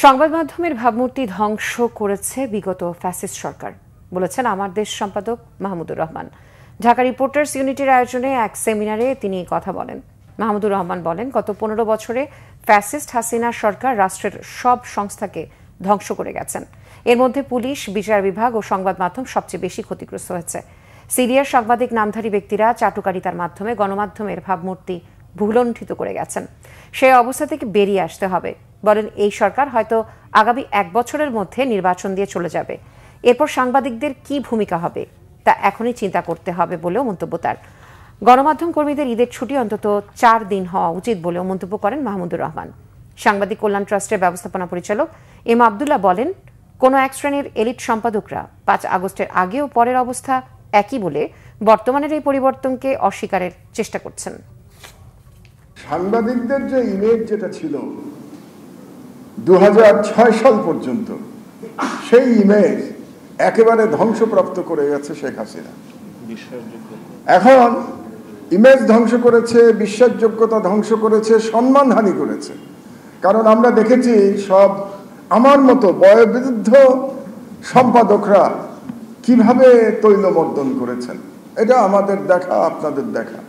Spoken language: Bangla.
সংবাদ মাধ্যমের ভাবমূর্তি ধ্বংস করেছে বিগত ফ্যাসিস্ট সরকার, বলেছেন আমার দেশ সম্পাদক মাহমুদুর রহমান। ঢাকা রিপোর্টার্স ইউনিটির আয়োজনে এক সেমিনারে তিনি কথা বলেন। মাহমুদুর রহমান বলেন, গত 15 বছরে ফ্যাসিস্ট হাসিনা সরকার রাষ্ট্রের সব সংস্থাকে ধ্বংস করে গেছেন। এর মধ্যে পুলিশ, বিচার বিভাগ ও সংবাদ মাধ্যম সবচেয়ে বেশি ক্ষতিগ্রস্ত হয়েছে। সিরিয়ার সাংবাদিক নামধারী ব্যক্তিরা চাটুকারিতার মাধ্যমে গণমাধ্যমের ভাবমূর্তি ভুলণ্ঠিত করে গেছেন। সেই অবস্থা থেকে বেরিয়ে আসতে হবে। বলেন, এই সরকার হয়তো আগামী 1 বছরের মধ্যে নির্বাচন দিয়ে চলে যাবে। এরপর সাংবাদিকদের কি ভূমিকা হবে তা এখনই চিন্তা করতে হবে বলেও মন্তব্য তার। গণমাধ্যম কর্মীদের ঈদের ছুটি অন্তত 4 দিন হওয়া উচিত বলেও মন্তব্য করেন মাহমুদুর রহমান। সাংবাদিক কল্যাণ ট্রাস্টের ব্যবস্থাপনা পরিচালক এম আবদুল্লাহ বলেন, কোনো এক শ্রেণীর এলিট সম্পাদকরা 5 আগস্টের আগে ও পরের অবস্থা একই বলে বর্তমানের এই পরিবর্তনকে অস্বীকারের চেষ্টা করছেন। সাংবাদিকদের যে ইমেজ যেটা ছিল 2006 সাল পর্যন্ত, সেই ইমেজ একেবারে ধ্বংসপ্রাপ্ত করে গেছে শেখ হাসিনা। এখন ইমেজ ধ্বংস করেছে, বিশ্বাসযোগ্যতা ধ্বংস করেছে, সম্মানহানি করেছে। কারণ আমরা দেখেছি সব আমার মতো বয়োবৃদ্ধ সম্পাদকরা কিভাবে তৈলমর্দন করেছেন। এটা আমাদের দেখা, আপনাদের দেখা।